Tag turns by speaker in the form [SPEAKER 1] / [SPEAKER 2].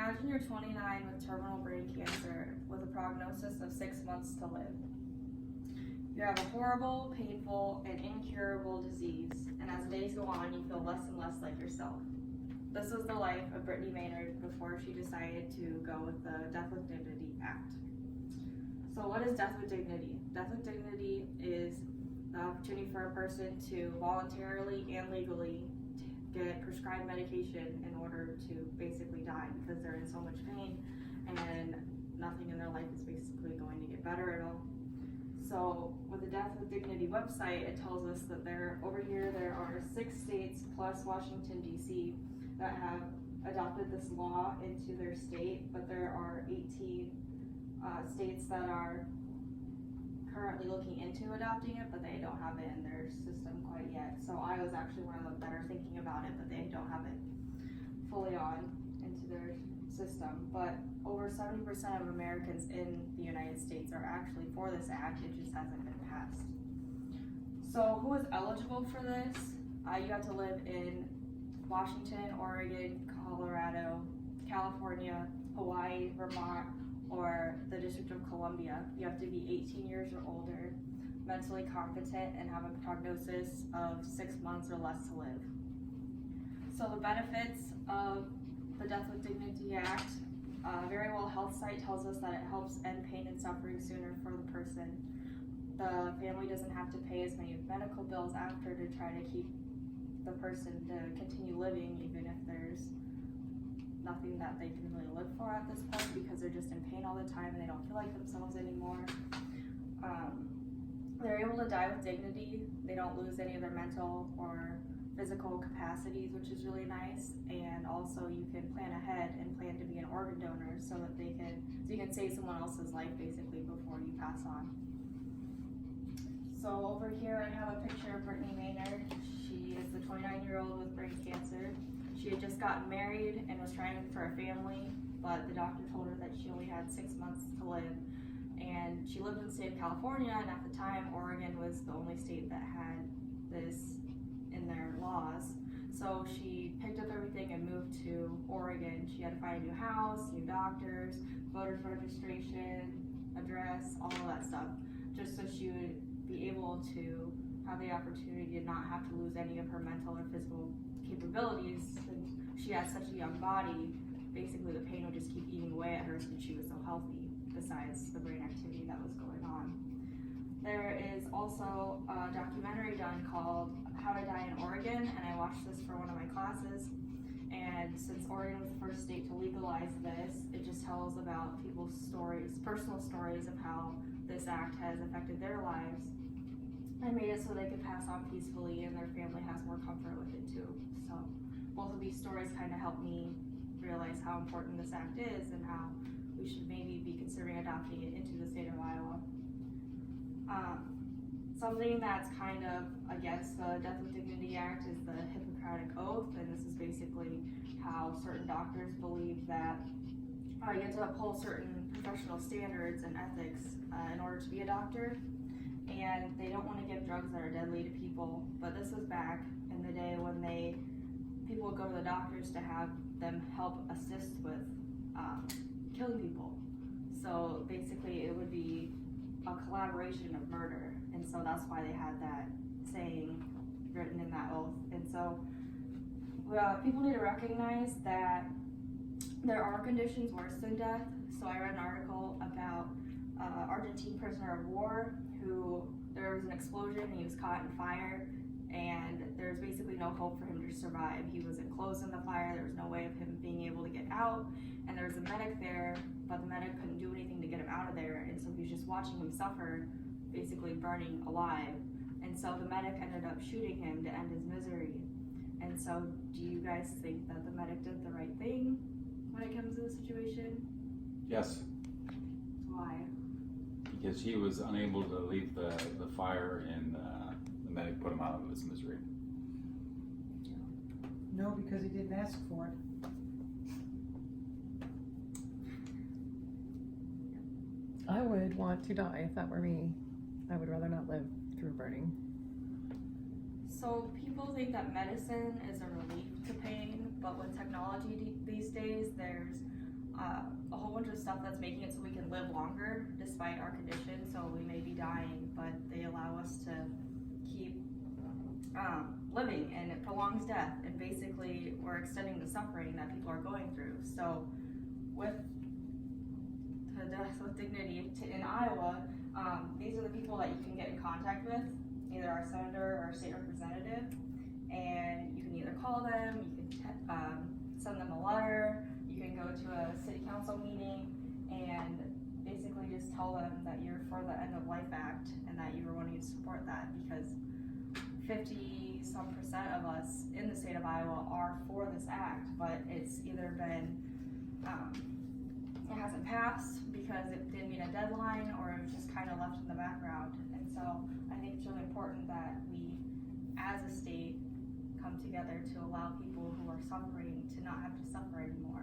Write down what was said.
[SPEAKER 1] imagine you're 29 with terminal brain cancer with a prognosis of 6 months to live. You have a horrible, painful, and incurable disease, and as days go on, you feel less and less like yourself. This was the life of Brittany Maynard before she decided to go with the Death with Dignity Act. So what is Death with Dignity? Death with Dignity is the opportunity for a person to voluntarily and legally get prescribed medication in order to basically die because they're in so much pain and nothing in their life is basically going to get better at all. So with the Death with Dignity website, it tells us that there are 6 states plus Washington, D.C. that have adopted this law into their state, but there are 18 states that are currently looking into adopting it, but they don't have it in their system quite yet. So Iowa's actually one of them that are thinking about it, but they don't have it fully on into their system. But over 70% of Americans in the United States are actually for this act, it just hasn't been passed. So who is eligible for this? You have to live in Washington, Oregon, Colorado, California, Hawaii, Vermont, or the District of Columbia. You have to be 18 years or older, mentally competent, and have a prognosis of 6 months or less to live. So the benefits of the Death with Dignity Act, Very Well Health site tells us that it helps end pain and suffering sooner for the person. The family doesn't have to pay as many medical bills after to try to keep the person to continue living, even if there's nothing that they can really live for at this point because they're just in pain all the time and they don't feel like themselves anymore. They're able to die with dignity. They don't lose any of their mental or physical capacities, which is really nice. And also you can plan ahead and plan to be an organ donor so that you can save someone else's life basically before you pass on. So over here I have a picture of Brittany Maynard. She is the 29-year-old with brain cancer. She had just gotten married and was trying for a family, but the doctor told her that she only had 6 months to live. And she lived in the state of California, and at the time, Oregon was the only state that had this in their laws. So she picked up everything and moved to Oregon. She had to find a new house, new doctors, voter's registration, address, all of that stuff, just so she would be able to have the opportunity to not have to lose any of her mental or physical capabilities. And she has such a young body, basically the pain would just keep eating away at her since she was so healthy, besides the brain activity that was going on. There is also a documentary done called How to Die in Oregon, and I watched this for one of my classes. And since Oregon was the first state to legalize this, it just tells about people's stories, personal stories of how this act has affected their lives and made it so they could pass on peacefully and their family has more comfort with it too. So both of these stories kind of helped me realize how important this act is and how we should maybe be considering adopting it into the state of Iowa. Something that's kind of against the Death with Dignity Act is the Hippocratic Oath, and this is basically how certain doctors believe that you have to uphold certain professional standards and ethics in order to be a doctor, and they don't want to give drugs that are deadly to people. But this was back in the day when people would go to the doctors to have them help assist with killing people. So basically it would be a collaboration of murder, and so that's why they had that saying written in that oath. And so people need to recognize that there are conditions worse than death. So I read an article about an Argentine prisoner of war who there was an explosion and he was caught in fire, and there's basically no hope for him to survive. He was enclosed in the fire, there was no way of him being able to get out, and there was a medic there, but the medic couldn't do anything to get him out of there, and so he was just watching him suffer, basically burning alive. And so the medic ended up shooting him to end his misery. And so do you guys think that the medic did the right thing when it comes to the situation?
[SPEAKER 2] Yes.
[SPEAKER 1] Why?
[SPEAKER 2] Because he was unable to leave the fire, and the medic put him out of his misery.
[SPEAKER 3] No, because he didn't ask for it.
[SPEAKER 4] I would want to die if that were me. I would rather not live through burning.
[SPEAKER 1] So people think that medicine is a relief to pain, but with technology these days, there's stuff that's making it so we can live longer despite our condition. So we may be dying, but they allow us to keep living, and it prolongs death. And basically, we're extending the suffering that people are going through. So with the Death with Dignity in Iowa, these are the people that you can get in contact with, either our senator or our state representative, and you can either call them, you can send them a letter, you can go to a city council meeting and basically just tell them that you're for the End of Life Act and that you are wanting to support that, because 50-some% of us in the state of Iowa are for this act, but it's either been it hasn't passed because it didn't meet a deadline, or it was just kind of left in the background. And so I think it's really important that we, as a state, come together to allow people who are suffering to not have to suffer anymore.